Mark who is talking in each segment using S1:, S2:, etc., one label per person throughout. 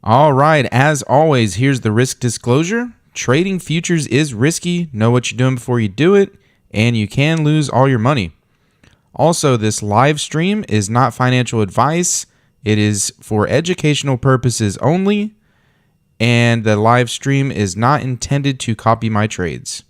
S1: All right, as always, here's the risk disclosure. Trading futures is risky. Know what you're doing before you do it, and you can lose all your money. Also, this live stream is not financial advice. It is for educational purposes only, and the live stream is not intended to copy my trades.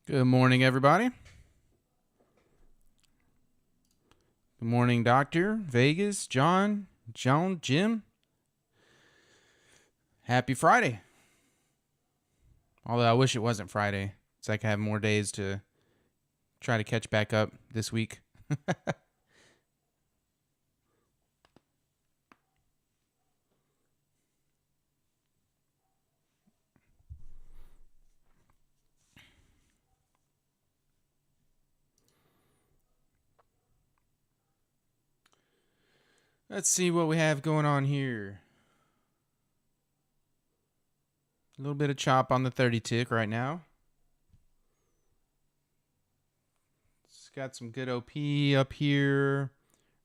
S1: Good morning, everybody. Good morning, Doctor, Vegas, John, Jim. Happy Friday. Although I wish it wasn't Friday. It's like I have more days to try to catch back up this week. Let's see what we have going on here. A little bit of chop on the 30 tick right now. It's got some good OP up here,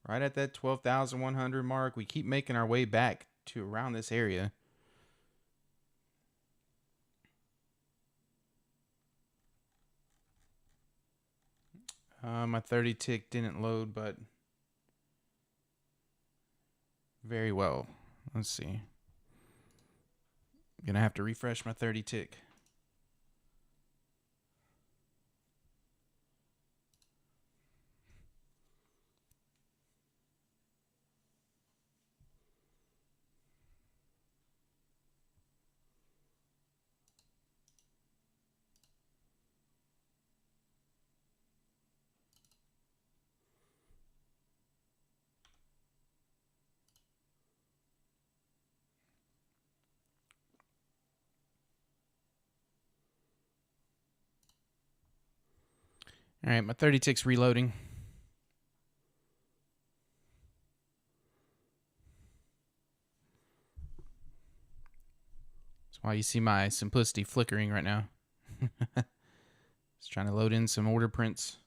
S1: right at that 12,100 mark. We keep making our way back to around this area. My 30 tick didn't load, but very well. Let's see. I'm going to have to refresh my 30 tick. All right, my 30 tick's reloading. That's why you see my simplicity flickering right now. Just trying to load in some order prints.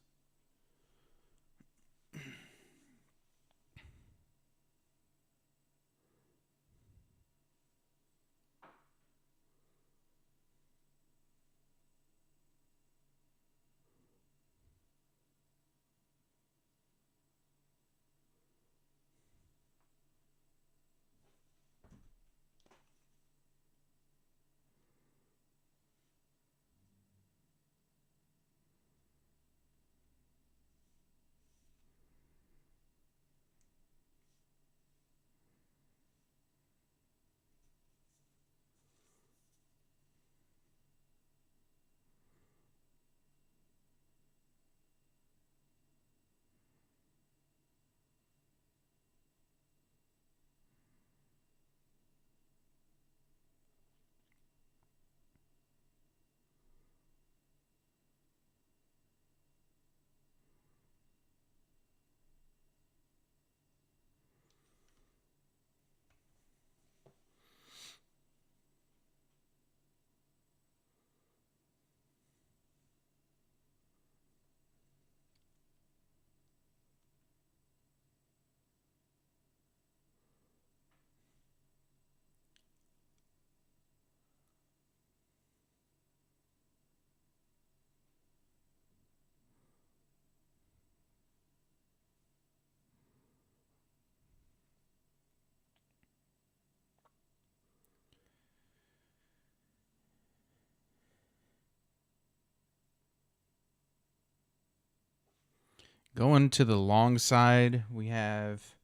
S1: Going to the long side, we have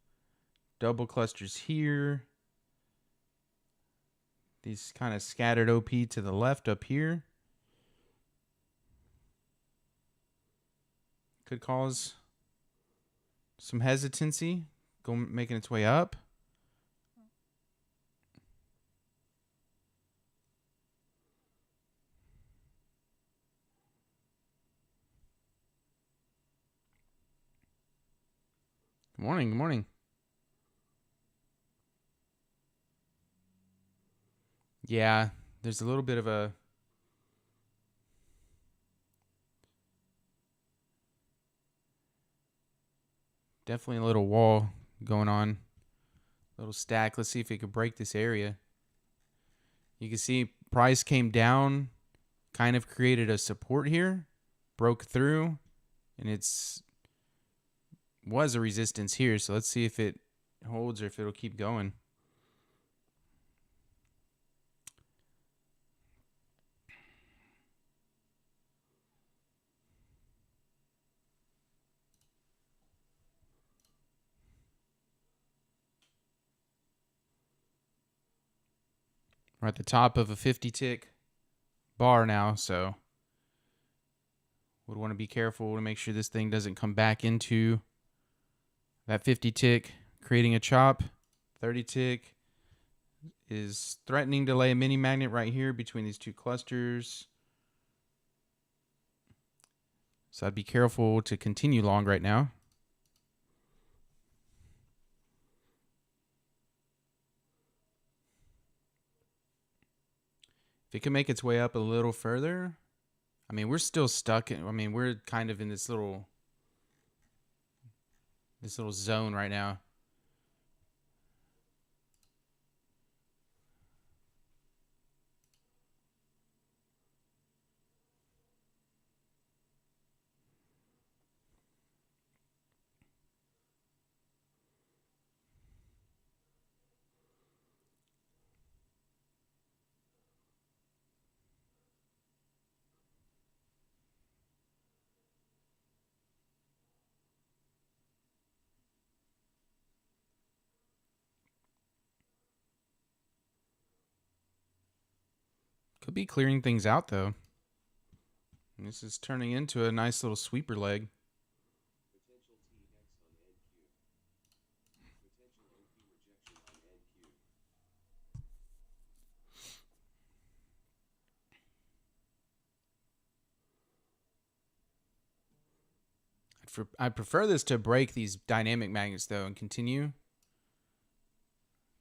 S1: double clusters here. These kind of scattered OP to the left up here. Could cause some hesitancy making its way up. Good morning. Good morning. Yeah, there's a little bit of a definitely a little wall going on. A little stack. Let's see if it could break this area. You can see price came down, kind of created a support here, broke through, and it's was a resistance here. So let's see if it holds or if it'll keep going. We're at the top of a 50 tick bar now, so would want to be careful to make sure this thing doesn't come back into that 50 tick, creating a chop. 30 tick is threatening to lay a mini magnet right here between these two clusters. So I'd be careful to continue long right now. If it can make its way up a little further, I mean, we're still stuck. We're kind of in this little zone right now. Could be clearing things out though. And this is turning into a nice little sweeper leg.
S2: Potential TX on NQ. Potential OP rejection on NQ.
S1: I'd prefer this to break these dynamic magnets though and continue.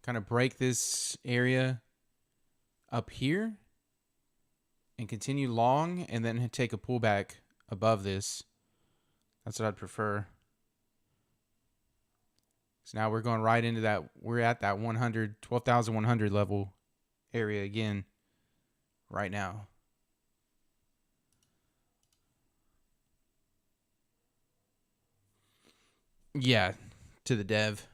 S1: Kind of break this area up here and continue long and then take a pullback above this. That's what I'd prefer. So now we're going right into that. We're at that 12,100 level area again right now. Yeah, to the dev.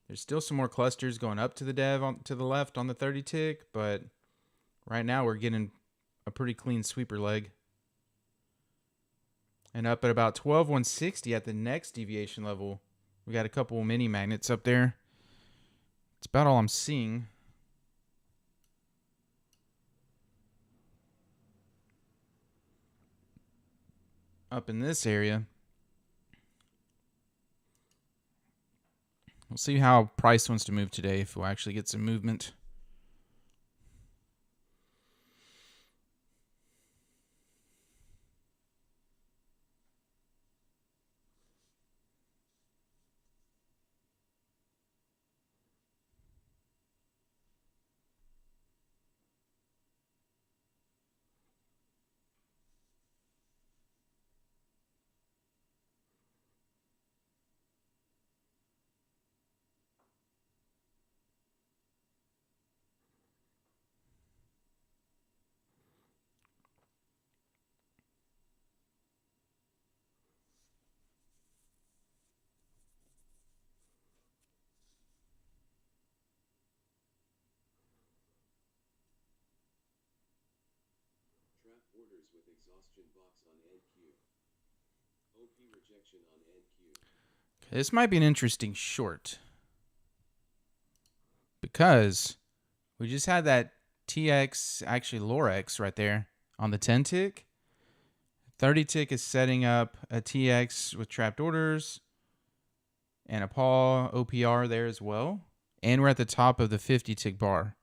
S1: There's still some more clusters going up to the dev to the left on the 30 tick, but right now we're getting a pretty clean sweeper leg. And up at about 12,160 at the next deviation level. We got a couple mini magnets up there. It's about all I'm seeing. Up in this area. We'll see how price wants to move today, if we'll actually get some movement.
S2: Trap orders with exhaustion box on NQ. OP rejection on NQ.
S1: Okay, this might be an interesting short. Because we just had that TX, actually Lorex right there on the 10 tick. 30 tick is setting up a TX with trapped orders and a paw OPR there as well. And we're at the top of the 50 tick bar.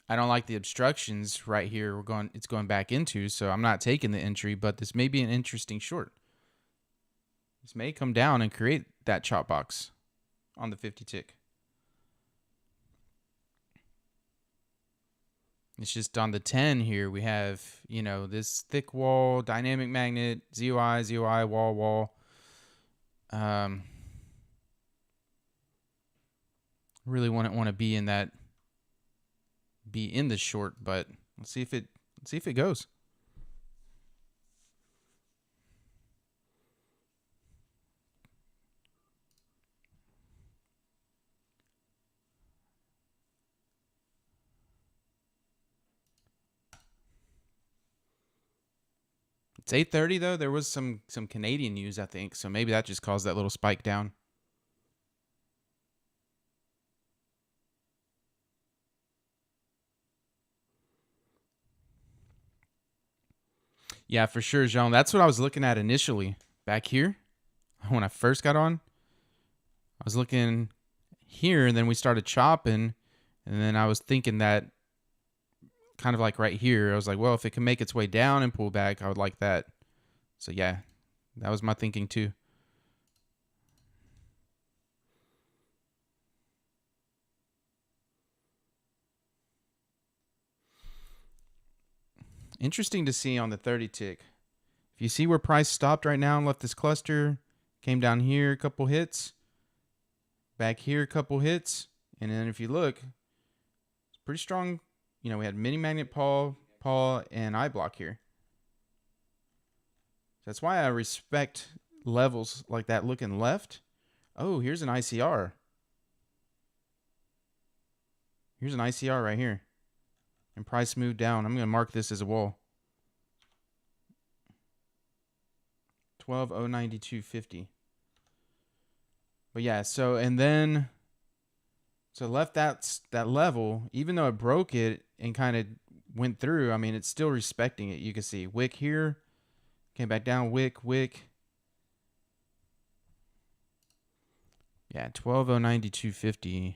S1: I don't like the obstructions right here. It's going back into, so I'm not taking the entry, but this may be an interesting short. This may come down and create that chop box on the 50 tick. It's just on the 10 here, we have, this thick wall, dynamic magnet, ZOI, ZOI, wall, wall. Really wouldn't want to be in the short, but let's see if it goes. It's 8:30 though. There was some Canadian news, I think, so maybe that just caused that little spike down. Yeah, for sure, Jean. That's what I was looking at initially back here when I first got on. I was looking here, and then we started chopping, and then I was thinking that kind of like right here, I was like, well, if it can make its way down and pull back, I would like that. So yeah, that was my thinking too. Interesting to see on the 30 tick. If you see where price stopped right now and left this cluster, came down here a couple hits, back here a couple hits, and then if you look, it's pretty strong. We had mini magnet Paul, and I block here. That's why I respect levels like that looking left. Oh, here's an ICR. Here's an ICR right here. And price moved down. I'm going to mark this as a wall. 12,092.50. But yeah, so left that level, even though it broke it and kind of went through, I mean, it's still respecting it. You can see wick here, came back down, wick. Yeah, 12,092.50.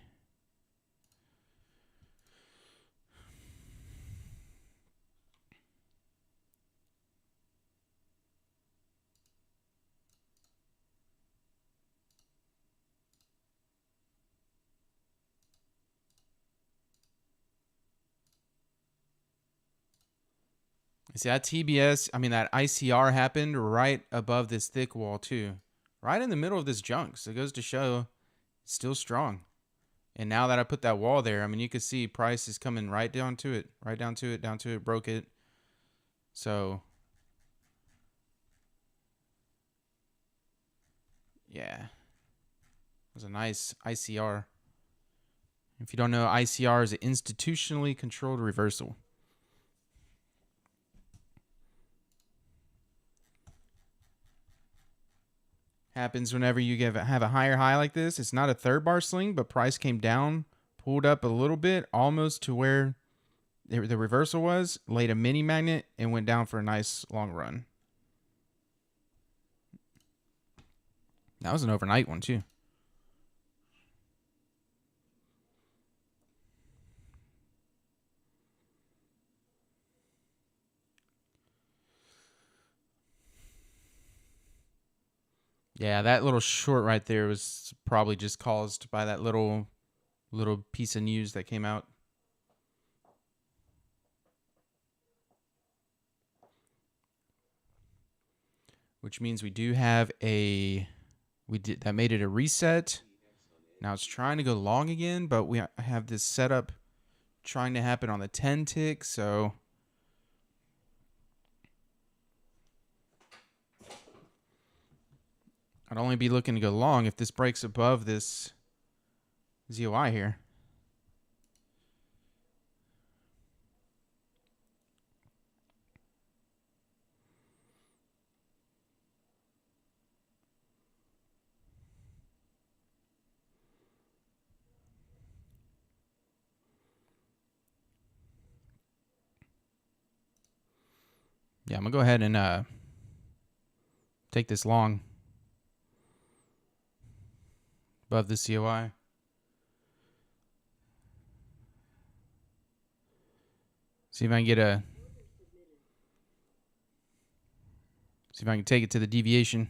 S1: See, that that ICR happened right above this thick wall too. Right in the middle of this junk. So it goes to show it's still strong. And now that I put that wall there, I mean, you can see price is coming right down to it, broke it. So, yeah. It was a nice ICR. If you don't know, ICR is an institutionally controlled reversal. Happens whenever you have a higher high like this. It's not a third bar swing, but price came down, pulled up a little bit, almost to where the reversal was, laid a mini magnet, and went down for a nice long run. That was an overnight one too. Yeah, that little short right there was probably just caused by that little piece of news that came out. Which means we do have that made it a reset. Now it's trying to go long again, but we have this setup trying to happen on the 10 tick, so I'd only be looking to go long if this breaks above this ZOI here. Yeah, I'm going to go ahead and take this long above the COI. See if I can get a. See if I can take it to the deviation.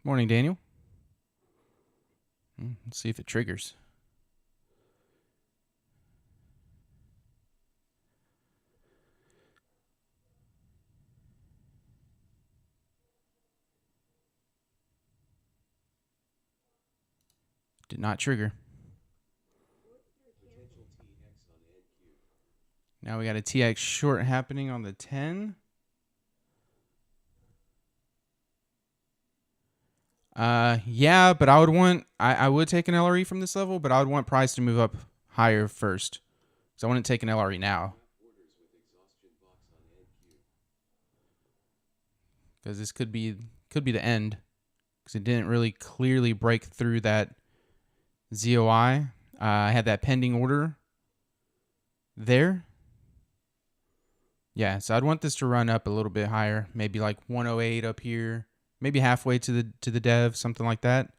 S1: Morning, Daniel. Let's see if it triggers. Did not trigger.
S2: Potential TX on NQ.
S1: Now we got a TX short happening on the 10. Yeah, but I would want I would take an LRE from this level, but I would want price to move up higher first. So I wouldn't take an LRE now.
S2: Orders with exhaustion box on NQ.
S1: Because this could be the end. Because it didn't really clearly break through that ZOI. I had that pending order there. Yeah, so I'd want this to run up a little bit higher, maybe like 108 up here, maybe halfway to the dev, something like that.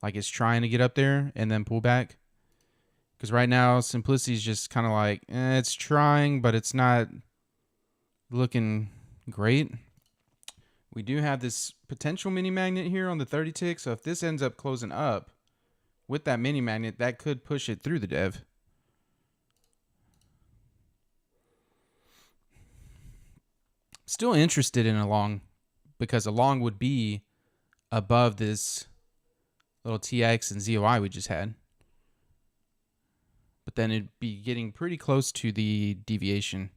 S1: Like it's trying to get up there and then pull back. Because right now, Simplicity is just kind of like, it's trying, but it's not looking great. We do have this potential mini magnet here on the 30 tick. So if this ends up closing up with that mini magnet, that could push it through the dev. Still interested in a long, because a long would be above this little TX and ZOI we just had. But then it'd be getting pretty close to the deviation.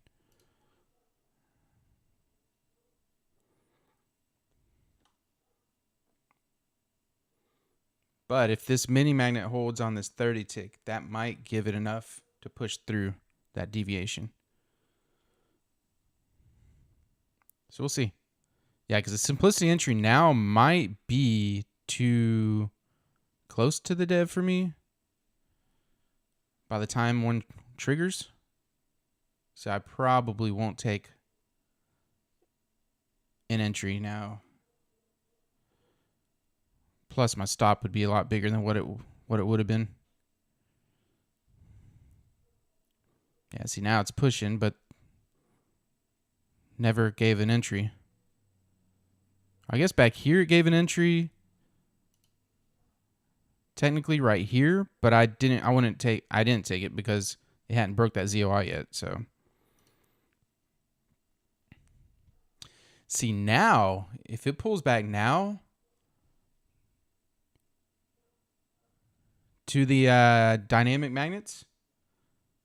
S1: But if this mini magnet holds on this 30 tick, that might give it enough to push through that deviation. So we'll see. Yeah, because the Simplicity entry now might be too close to the dev for me by the time one triggers. So I probably won't take an entry now. Plus my stop would be a lot bigger than what it would have been. Yeah, see now it's pushing, but never gave an entry. I guess back here it gave an entry. Technically right here, but I didn't take it because it hadn't broke that ZOI yet, so. See now, if it pulls back now to the dynamic magnets,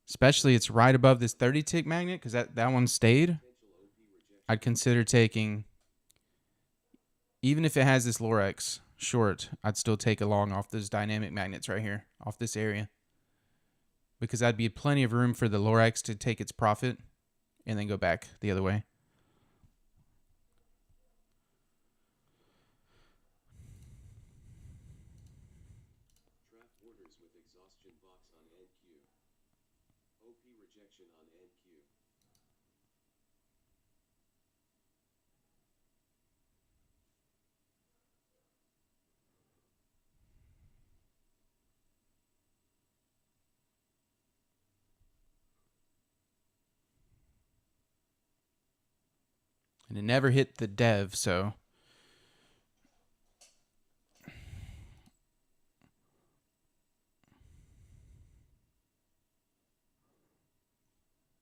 S1: especially it's right above this 30 tick magnet because that one stayed, I'd consider taking, even if it has this Lorex short, I'd still take a long off those dynamic magnets right here, off this area. Because that'd be plenty of room for the Lorex to take its profit and then go back the other way.
S2: Draft orders with exhaustion box on NQ. OP rejection on NQ.
S1: And it never hit the dev, so.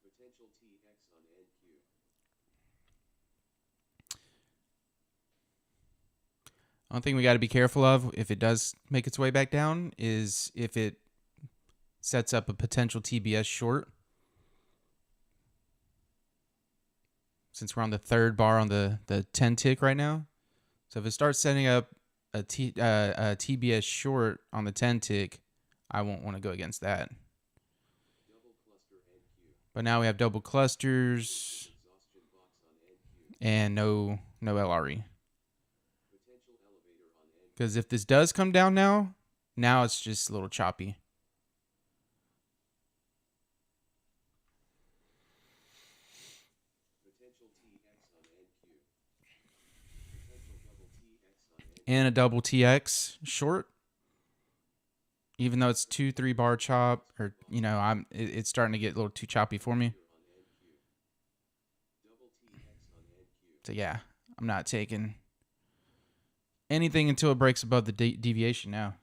S2: Potential TX on NQ.
S1: One thing we got to be careful of if it does make its way back down is if it sets up a potential TBS short. Since we're on the third bar on the 10 tick right now. So if it starts setting up a TBS short on the 10 tick, I won't want to go against that.
S2: Double cluster NQ.
S1: But now we have double clusters
S2: Exhaustion box on NQ.
S1: and no LRE.
S2: Potential elevator on NQ.
S1: Because if this does come down now it's just a little choppy.
S2: Potential TX on NQ. Potential double TX on NQ.
S1: And a double TX short. even though it's 2-3 bar chop, or you know, it's starting to get a little too choppy for me. So yeah, I'm not taking anything until it breaks above the deviation now.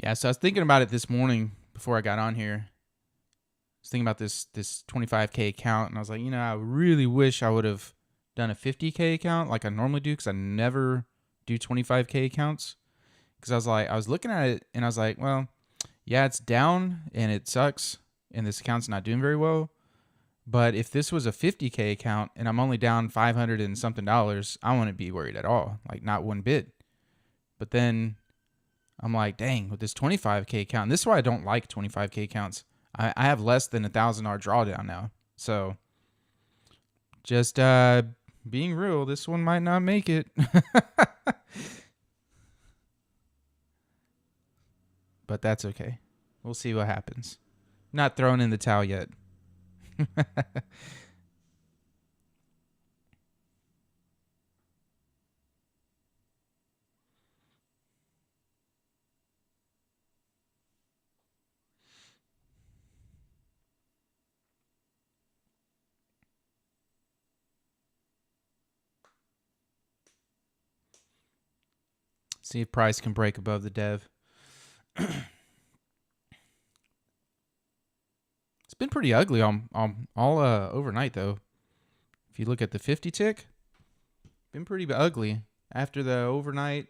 S1: Yeah, so I was thinking about it this morning before I got on here. I was thinking about this 25K account, and I was like, you know, I really wish I would have done a 50K account like I normally do, because I never do 25K accounts. Because I was looking at it, and I was like, well, yeah, it's down, and it sucks, and this account's not doing very well. But if this was a 50K account, and I'm only down $500 and something, I wouldn't be worried at all, like not one bit. But then I'm like, dang, with this 25K account, and this is why I don't like 25K accounts. I have less than $1,000 drawdown now. So just being real, this one might not make it. But that's okay. We'll see what happens. Not throwing in the towel yet. See if price can break above the dev. It's been pretty ugly all overnight, though. If you look at the 50 tick, been pretty ugly. After the overnight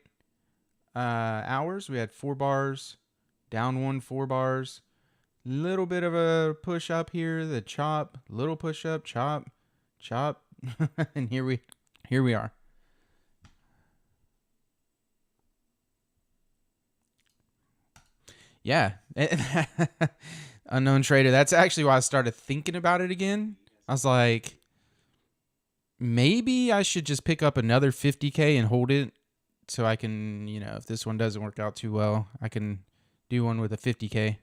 S1: hours, we had 4 bars, down 1, 4 bars, little bit of a push up here, the chop, little push up, chop, chop, and here we are. Yeah. Unknown trader. That's actually why I started thinking about it again. I was like, maybe I should just pick up another 50K and hold it, so I can, you know, if this one doesn't work out too well, I can do one with a 50K.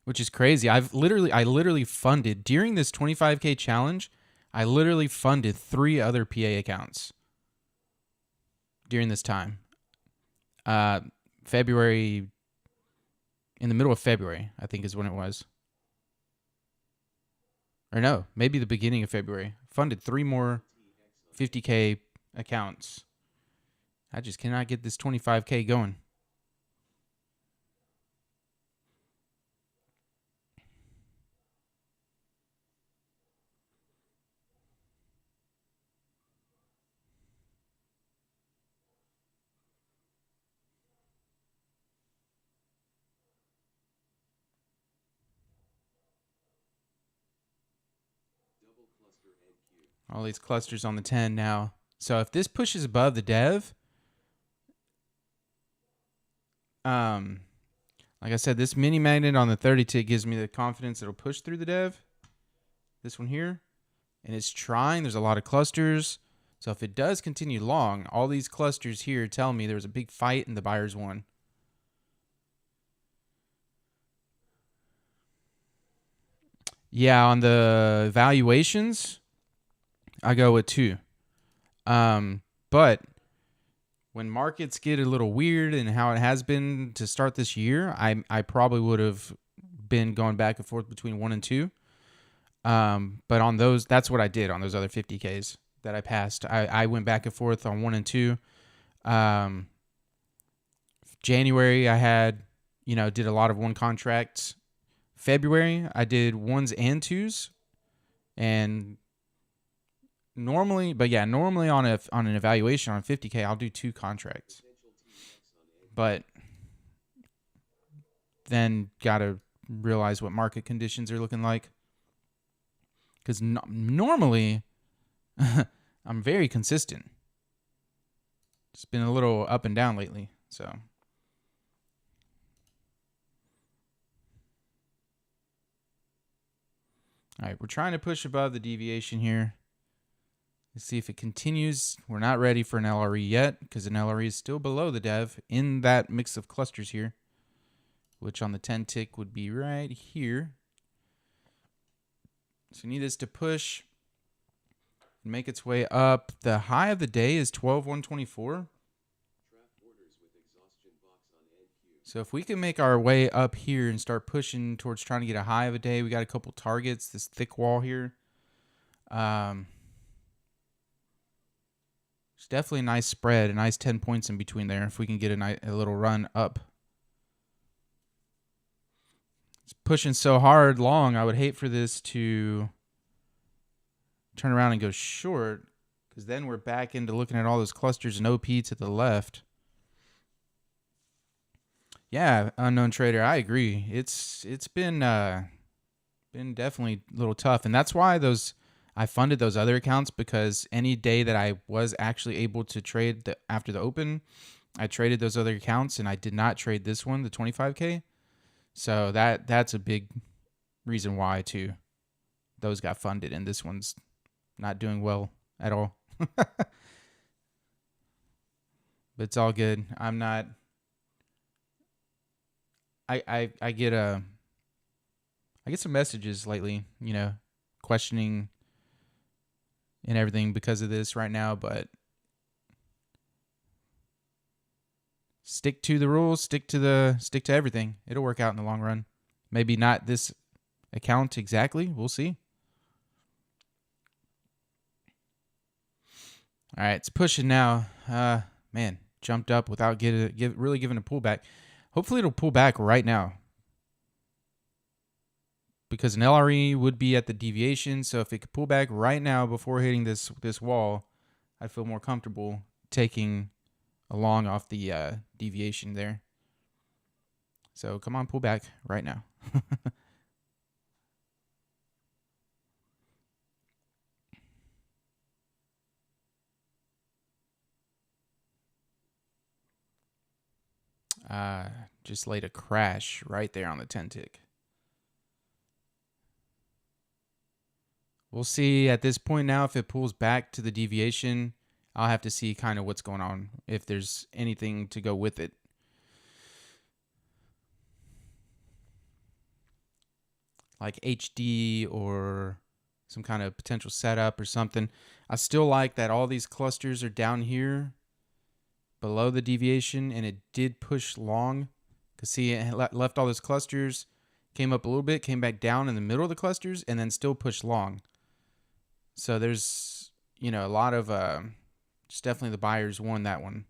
S1: Which is crazy. I literally funded during this 25K challenge. I literally funded 3 other PA accounts during this time. February, in the middle of February, I think is when it was. Or no, maybe the beginning of February. Funded 3 more 50K accounts. I just cannot get this 25K going. All these clusters on the 10 now. So if this pushes above the dev, like I said, this mini magnet on the 30 tick gives me the confidence it'll push through the dev. This one here. And it's trying. There's a lot of clusters. So if it does continue long, all these clusters here tell me there was a big fight and the buyers won. Yeah, on the valuations, I go with 2. But when markets get a little weird, and how it has been to start this year, I probably would have been going back and forth between 1 and 2. But on those, that's what I did on those other 50Ks that I passed. I went back and forth on 1 and 2. January, I had, did a lot of 1 contracts. February, I did 1s and 2s. And normally on an evaluation on 50K, I'll do 2 contracts. But then got to realize what market conditions are looking like. Because normally, I'm very consistent. It's been a little up and down lately, so. All right, we're trying to push above the deviation here. Let's see if it continues. We're not ready for an LRE yet because an LRE is still below the dev in that mix of clusters here, which on the 10 tick would be right here. So we need this to push and make its way up. The high of the day is 12,124. So if we can make our way up here and start pushing towards trying to get a high of a day, we got a couple targets, this thick wall here. It's definitely a nice spread, a nice 10 points in between there if we can get a little run up. It's pushing so hard long, I would hate for this to turn around and go short, because then we're back into looking at all those clusters and OP to the left. Yeah, unknown trader, I agree. It's been definitely a little tough, and that's why I funded those other accounts, because any day that I was actually able to trade after the open, I traded those other accounts, and I did not trade this one, the 25K. So that's a big reason why too. Those got funded, and this one's not doing well at all. But it's all good. I'm not. I get some messages lately, questioning and everything because of this right now, but stick to the rules, stick to everything. It'll work out in the long run. Maybe not this account exactly. We'll see. All right, it's pushing now. Man, jumped up without really giving a pullback. Hopefully it'll pull back right now, because an LRE would be at the deviation. So if it could pull back right now before hitting this wall, I'd feel more comfortable taking a long off the deviation there. So come on, pull back right now. Just laid a crash right there on the 10 tick. We'll see at this point now if it pulls back to the deviation. I'll have to see kind of what's going on, if there's anything to go with it. Like HD or some kind of potential setup or something. I still like that all these clusters are down here below the deviation, and it did push long. Because see, it left all those clusters, came up a little bit, came back down in the middle of the clusters, and then still pushed long. So there's, a lot of, just definitely the buyers won that one.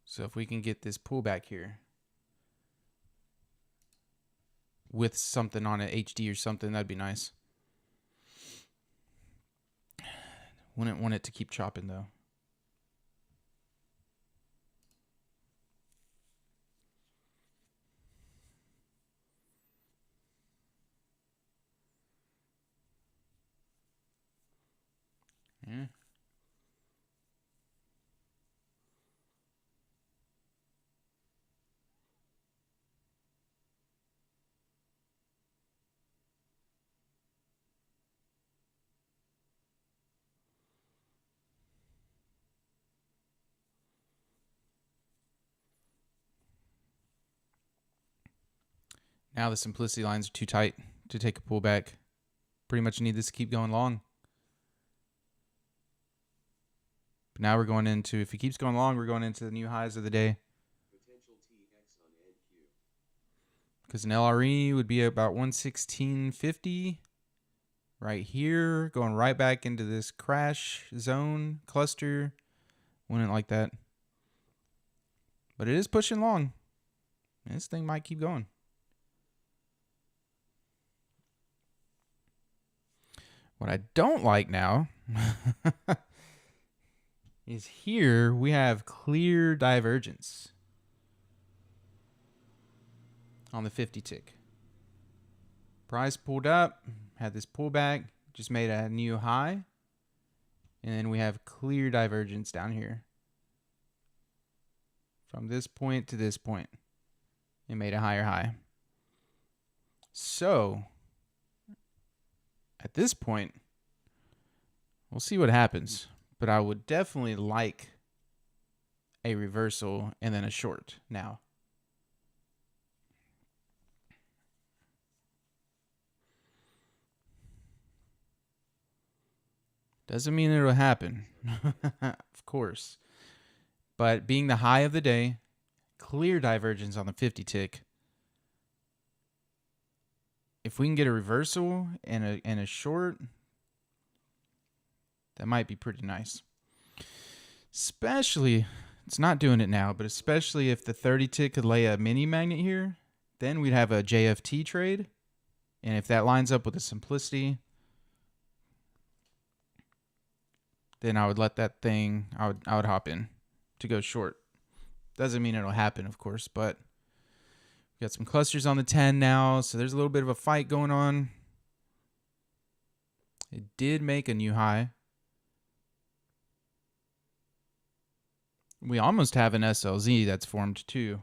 S1: So if we can get this pullback here with something on it, HD or something, that'd be nice. Wouldn't want it to keep chopping though. Yeah. Now the simplicity lines are too tight to take a pullback. Pretty much need this to keep going long. But now we're going into, if it keeps going long, we're going into the new highs of the day.
S2: Potential TX on NQ.
S1: Because an LRE would be about 116.50 right here, going right back into this crash zone cluster. Wouldn't like that. But it is pushing long. This thing might keep going. What I don't like now is here we have clear divergence on the 50 tick. Price pulled up, had this pullback, just made a new high, and then we have clear divergence down here. From this point to this point, it made a higher high. So at this point, we'll see what happens. But I would definitely like a reversal and then a short now. Doesn't mean it'll happen, of course. But being the high of the day, clear divergence on the 50 tick. If we can get a reversal and a short, that might be pretty nice. Especially, it's not doing it now, but especially if the 30 tick could lay a mini magnet here, then we'd have a JFT trade. And if that lines up with the simplicity, then I would let that thing, I would hop in to go short. Doesn't mean it'll happen, of course, but we got some clusters on the 10 now, so there's a little bit of a fight going on. It did make a new high. We almost have an SLZ that's formed too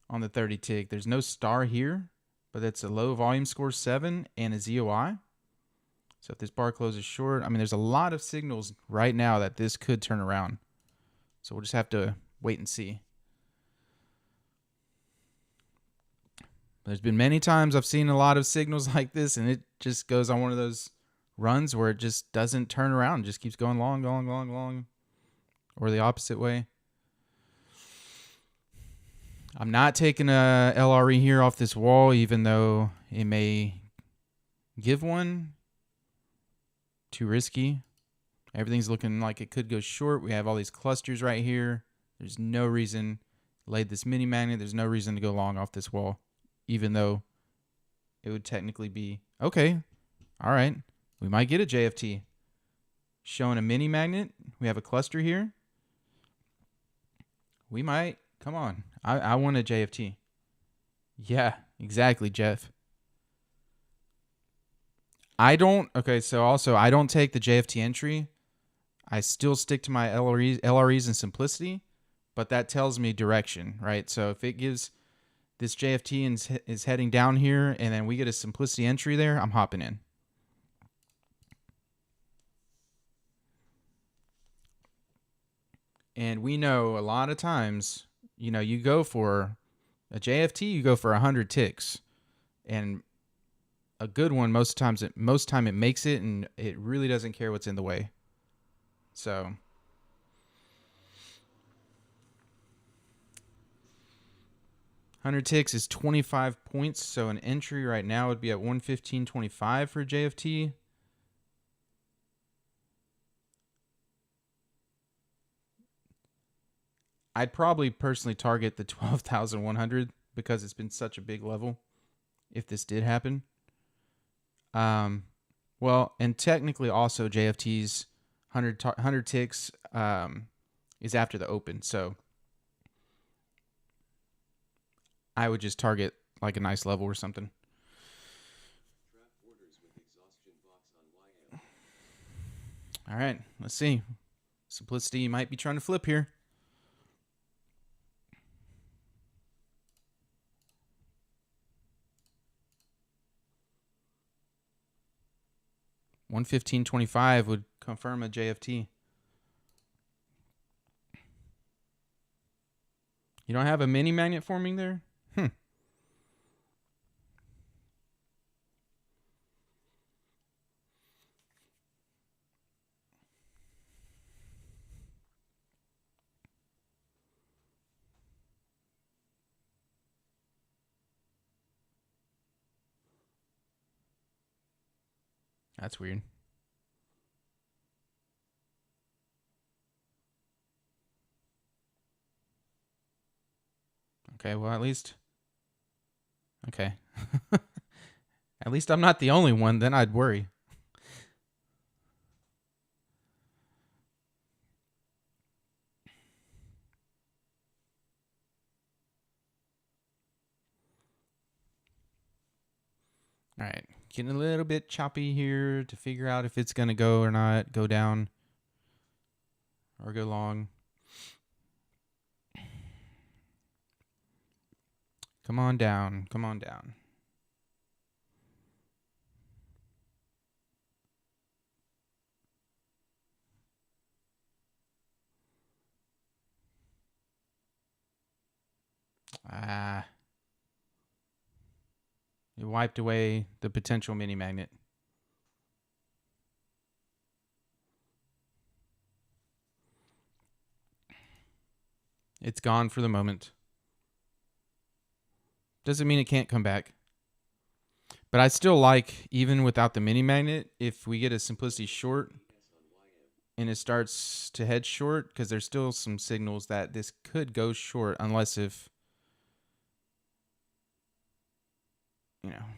S1: on the 30 tick. There's no star here, but it's a low volume score 7 and a ZOI. So if this bar closes short, I mean, there's a lot of signals right now that this could turn around. So we'll just have to wait and see. There's been many times I've seen a lot of signals like this, and it just goes on one of those runs where it just doesn't turn around. It just keeps going long, long, long, long, or the opposite way. I'm not taking a LRE here off this wall, even though it may give one. Too risky. Everything's looking like it could go short. We have all these clusters right here. There's no reason. Laid this mini magnet. There's no reason to go long off this wall, even though it would technically be okay. All right, we might get a JFT. Showing a mini magnet. We have a cluster here. We might. Come on. I want a JFT. Yeah, exactly, Jeff. Okay, so also I don't take the JFT entry. I still stick to my LREs and simplicity, but that tells me direction, right? So if it gives this JFT and is heading down here and then we get a simplicity entry there, I'm hopping in. And we know a lot of times, you go for a JFT, you go for 100 ticks. And a good one, most time it makes it, and it really doesn't care what's in the way. So 100 ticks is 25 points. So an entry right now would be at 115.25 for JFT. I'd probably personally target the 12,100 because it's been such a big level if this did happen. Well, and technically also JFT's 100 ticks is after the open. So I would just target like a nice level or something. All right, let's see. Simplicity might be trying to flip here. $115.25 would confirm a JFT. You don't have a mini magnet forming there? That's weird. Okay, well, at least. Okay. At least I'm not the only one, then I'd worry. All right, getting a little bit choppy here to figure out if it's going to go or not, go down or go long. Come on down. Come on down. It wiped away the potential mini magnet. It's gone for the moment. Doesn't mean it can't come back. But I still like, even without the mini magnet, if we get a simplicity short and it starts to head short, because there's still some signals that this could go short, unless if,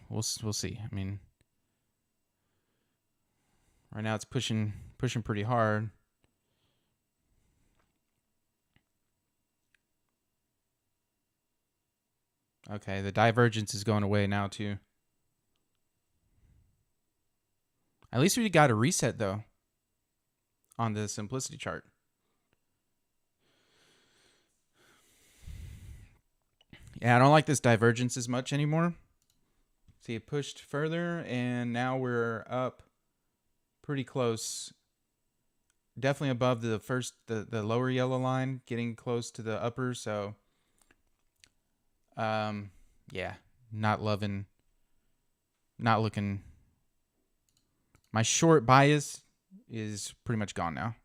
S1: we'll see. I mean, right now it's pushing pretty hard. Okay, the divergence is going away now too. At least we got a reset though on the simplicity chart. Yeah, I don't like this divergence as much anymore. See, it pushed further and now we're up pretty close. Definitely above the lower yellow line, getting close to the upper. So, yeah, not looking. My short bias is pretty much gone now.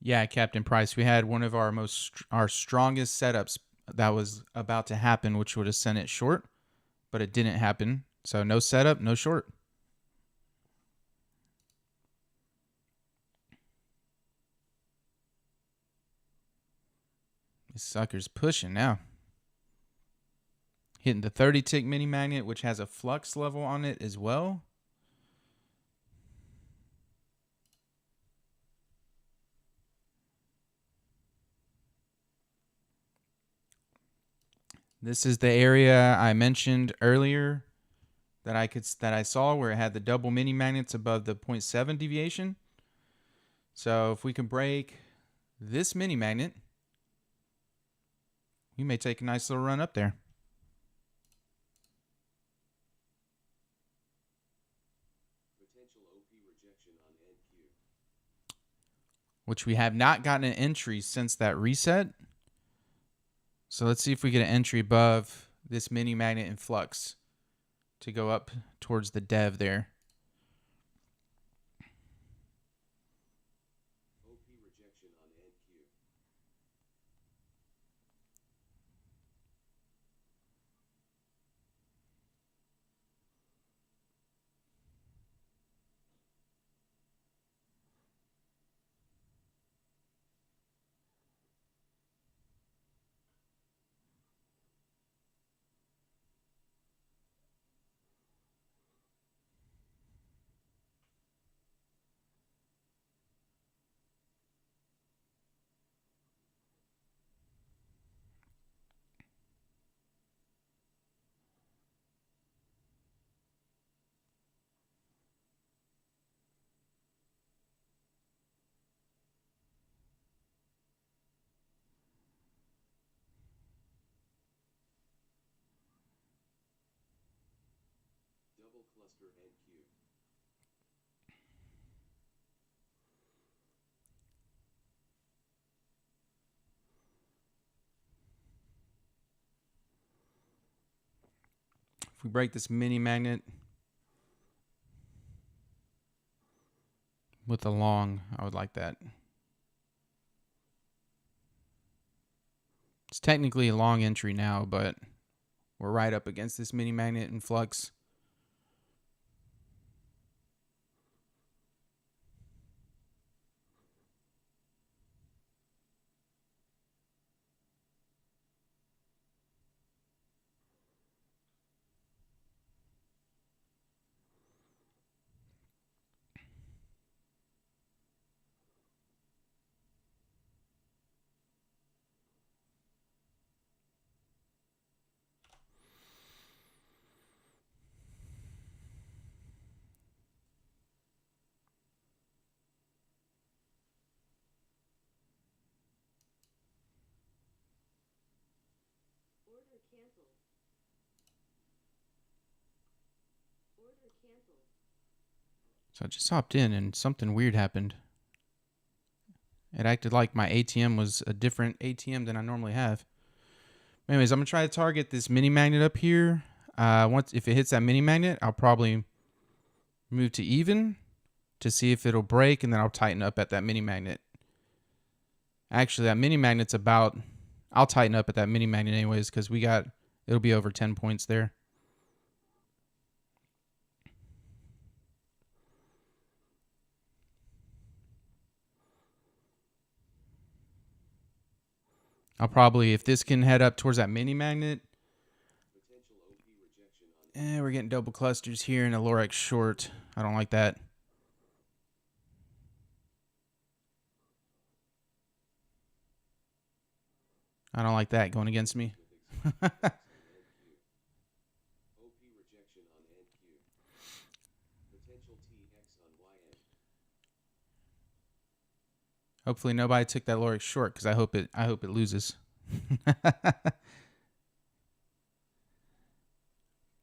S1: Yeah, Captain Price, we had one of our strongest setups that was about to happen, which would have sent it short, but it didn't happen. So no setup, no short. This sucker's pushing now. Hitting the 30 tick mini magnet, which has a flux level on it as well. This is the area I mentioned earlier that I saw where it had the double mini magnets above the 0.7 deviation. So if we can break this mini magnet, we may take a nice little run up there.
S2: Potential OP rejection on NQ.
S1: Which we have not gotten an entry since that reset. So let's see if we get an entry above this mini magnet in flux to go up towards the dev there.
S2: OP rejection on NQ. Double cluster NQ.
S1: If we break this mini magnet with a long, I would like that. It's technically a long entry now, but we're right up against this mini magnet in flux. So I just hopped in and something weird happened. It acted like my ATM was a different ATM than I normally have. Anyways, I'm going to try to target this mini magnet up here. Once if it hits that mini magnet, I'll probably move to even to see if it'll break, and then I'll tighten up at that mini magnet. Actually, that mini magnet's about... I'll tighten up at that mini magnet anyways because it'll be over 10 points there. I'll probably, if this can head up towards that mini magnet... we're getting double clusters here and a Lorex short. I don't like that. I don't like that going against me. Hopefully nobody took that Lorex short because I hope it loses.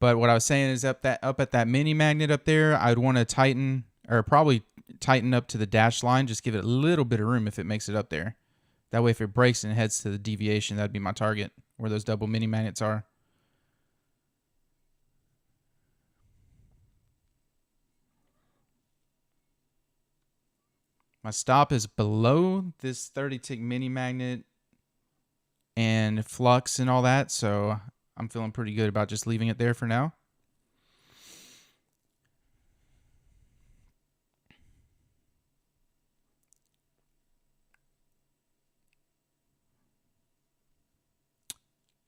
S1: But what I was saying is up at that mini magnet up there, I'd want to tighten, or probably tighten up to the dash line. Just give it a little bit of room if it makes it up there. That way, if it breaks and heads to the deviation, that'd be my target where those double mini magnets are. My stop is below this 30-tick mini magnet and flux and all that, so I'm feeling pretty good about just leaving it there for now.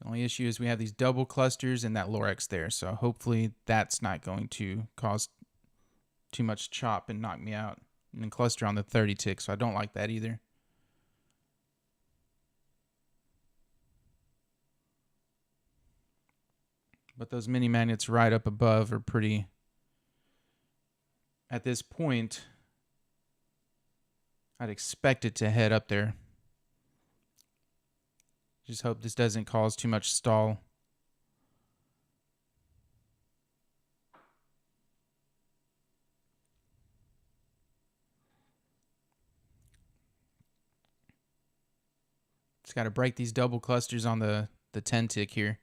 S1: The only issue is we have these double clusters and that Lorex there, so hopefully that's not going to cause too much chop and knock me out. And then cluster on the 30 tick, so I don't like that either. But those mini magnets right up above are pretty... At this point, I'd expect it to head up there. Just hope this doesn't cause too much stall. Just got to break these double clusters on the 10 tick here.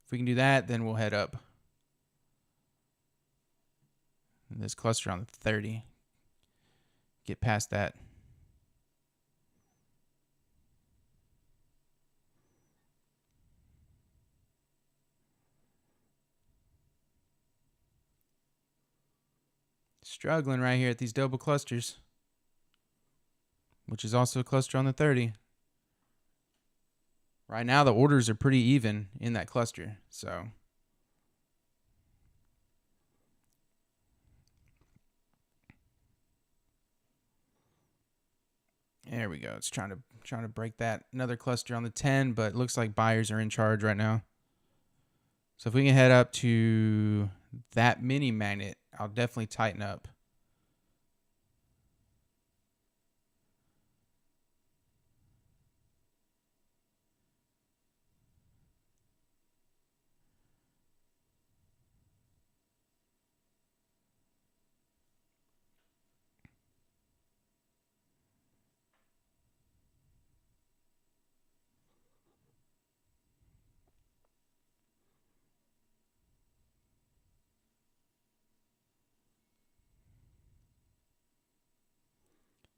S1: If we can do that, then we'll head up. And this cluster on the 30. Get past that. Struggling right here at these double clusters, which is also a cluster on the 30. Right now, the orders are pretty even in that cluster, so there we go. It's trying to break that. Another cluster on the 10, but it looks like buyers are in charge right now. So if we can head up to that mini magnet, I'll definitely tighten up.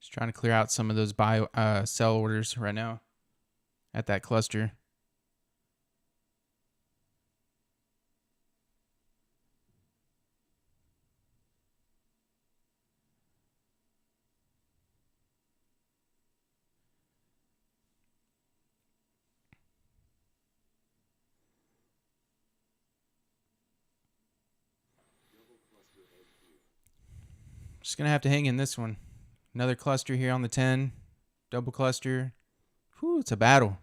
S1: Just trying to clear out some of those sell orders right now at that cluster. Just going to have to hang in this one. Another cluster here on the 10. Double cluster. Whew, it's a battle.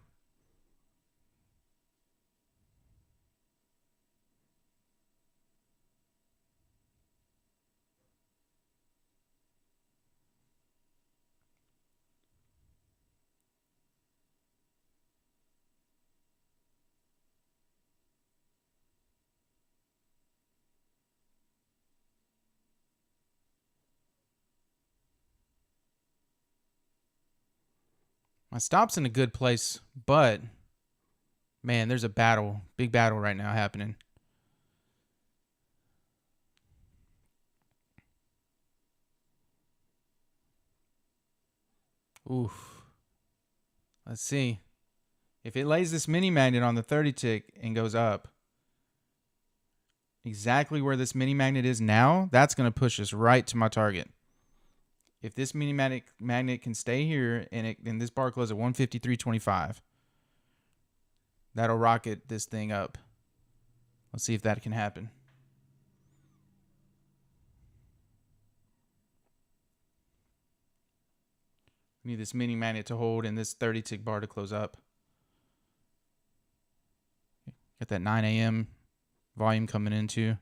S1: My stop's in a good place, but man, there's a battle, big battle right now happening. Oof. Let's see. If it lays this mini magnet on the 30 tick and goes up, exactly where this mini magnet is now, that's going to push us right to my target. If this mini magnet can stay here and this bar closes at 153.25, that'll rocket this thing up. Let's see if that can happen. We need this mini magnet to hold and this 30 tick bar to close up. Got that 9 a.m. volume coming in too.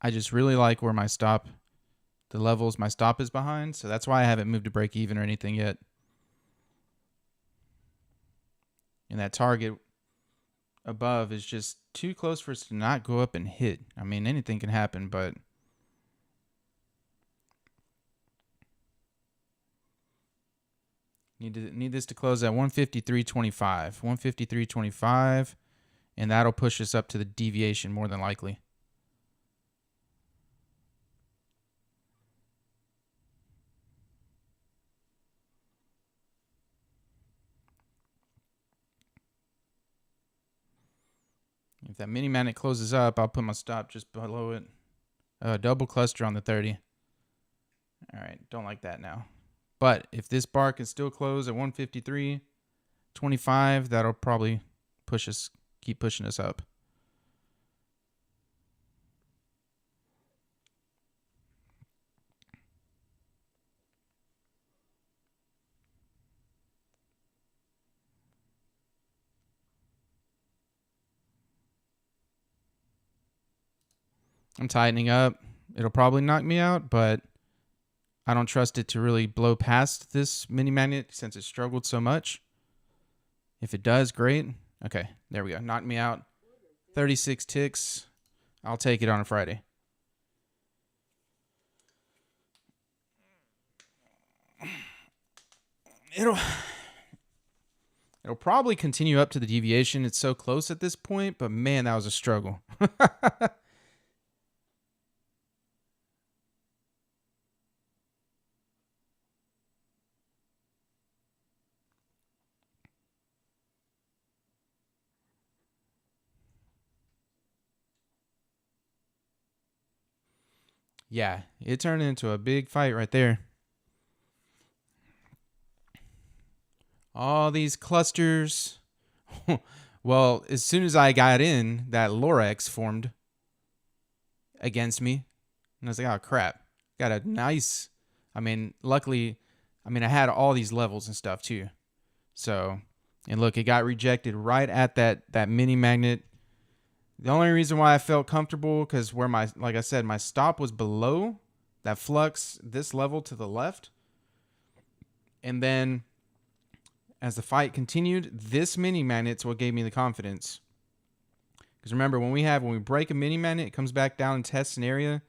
S1: I just really like where my stop, the levels my stop is behind. So that's why I haven't moved to break even or anything yet. And that target above is just too close for us to not go up and hit. I mean, anything can happen, but need this to close at 153.25. 153.25, and that'll push us up to the deviation more than likely. If that mini magnet closes up, I'll put my stop just below it. Double cluster on the 30. All right, don't like that now. But if this bar can still close at 153.25, that'll probably keep pushing us up. I'm tightening up. It'll probably knock me out, but I don't trust it to really blow past this mini magnet since it struggled so much. If it does, great. Okay, there we go. Knocked me out. 36 ticks. I'll take it on a Friday. It'll probably continue up to the deviation. It's so close at this point, but man, that was a struggle. Yeah, it turned into a big fight right there. All these clusters. Well, as soon as I got in, that Lorex formed against me. And I was like, oh, crap. Got a nice, luckily, I had all these levels and stuff too. So, and look, it got rejected right at that mini magnet. The only reason why I felt comfortable, because like I said, my stop was below that flux, this level to the left. And then as the fight continued, this mini magnet's what gave me the confidence. Because remember, when we break a mini magnet, it comes back down and tests an area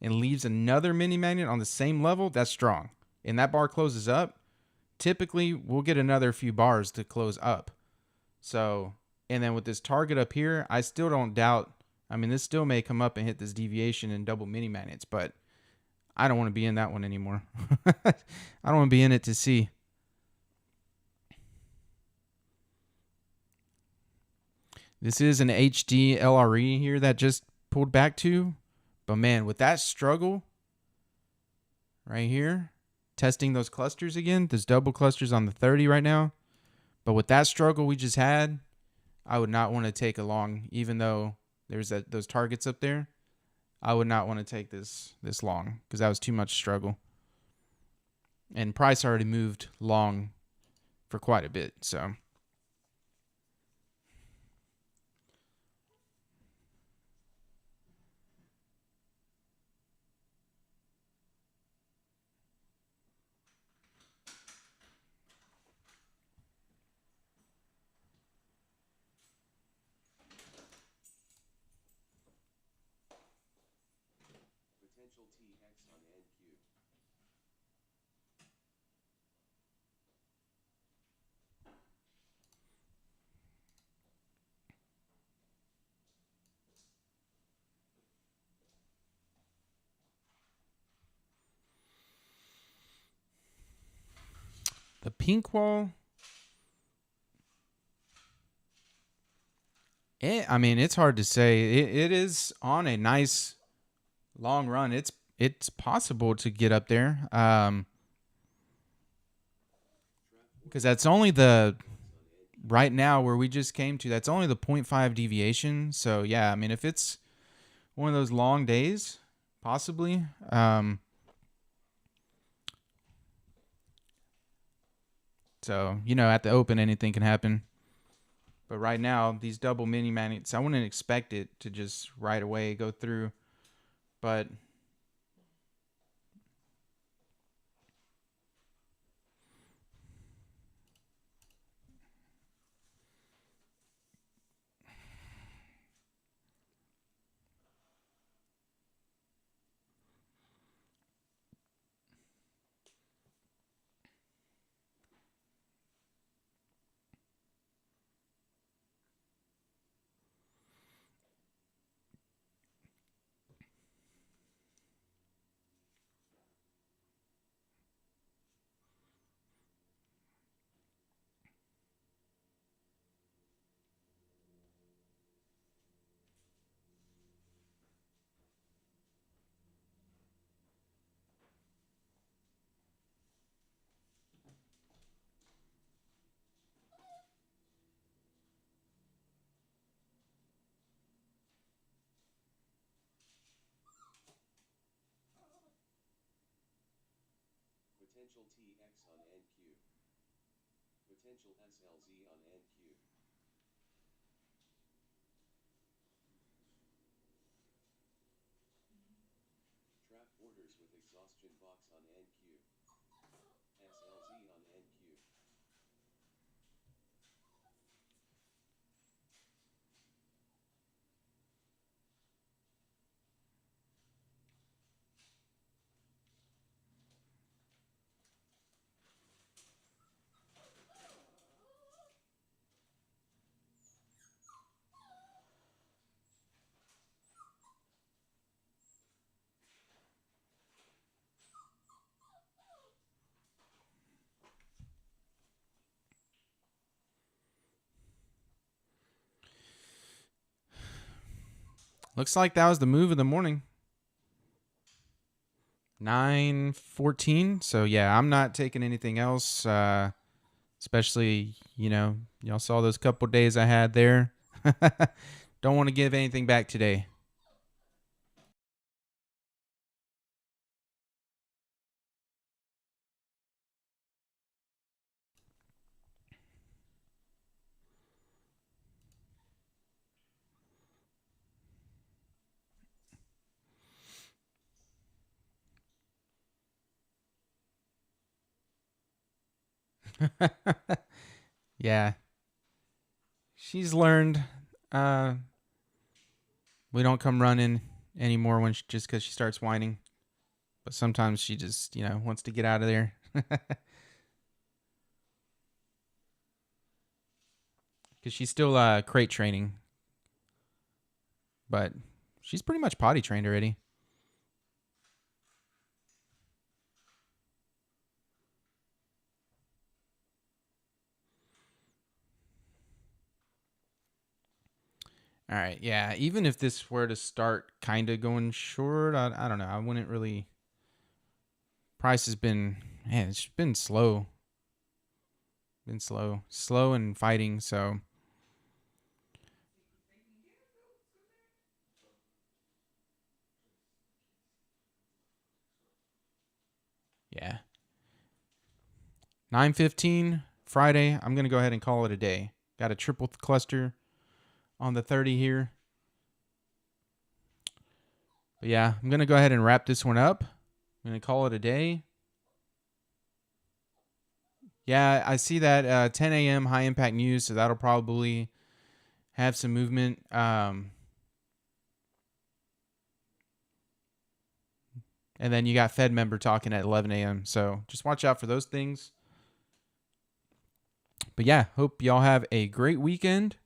S1: and leaves another mini magnet on the same level, that's strong. And that bar closes up, typically we'll get another few bars to close up. So, and then with this target up here, I still don't doubt. This still may come up and hit this deviation and double mini magnets, but I don't want to be in that one anymore. I don't want to be in it to see. This is an HD LRE here that just pulled back to. But man, with that struggle right here, testing those clusters again, there's double clusters on the 30 right now. But with that struggle we just had, I would not want to take a long, even though there's those targets up there. I would not want to take this long because that was too much struggle. And price already moved long for quite a bit, so.
S2: TX on NQ.
S1: The pink wall. I mean, it's hard to say. It is on a nice long run. It's possible to get up there. Because that's only the right now where we just came to. That's only the 0.5 deviation. So yeah, I mean, if it's one of those long days, possibly. So at the open, anything can happen. But right now, these double mini magnets, I wouldn't expect it to just right away go through. But
S2: Potential TX on NQ. Potential SLZ on NQ. Trap orders with exhaustion box on NQ. SLZ on NQ.
S1: looks like that was the move of the morning. 9:14. So yeah, I'm not taking anything else. Especially, y'all saw those couple days I had there. Don't want to give anything back today. Yeah. She's learned we don't come running anymore just because she starts whining. But sometimes she just, wants to get out of there. Because she's still crate training. But she's pretty much potty trained already. All right. Yeah. Even if this were to start kind of going short, I don't know. I wouldn't really. Price has been, man, it's been slow. Been slow. Slow and fighting. So, yeah. 9:15 Friday. I'm going to go ahead and call it a day. Got a triple cluster on the 30 here. But yeah, I'm going to go ahead and wrap this one up. I'm going to call it a day. Yeah, I see that 10 a.m. high impact news, so that'll probably have some movement. And then you got Fed member talking at 11 a.m. So just watch out for those things. But yeah, hope y'all have a great weekend.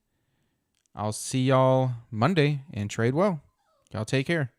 S1: I'll see y'all Monday and trade well. Y'all take care.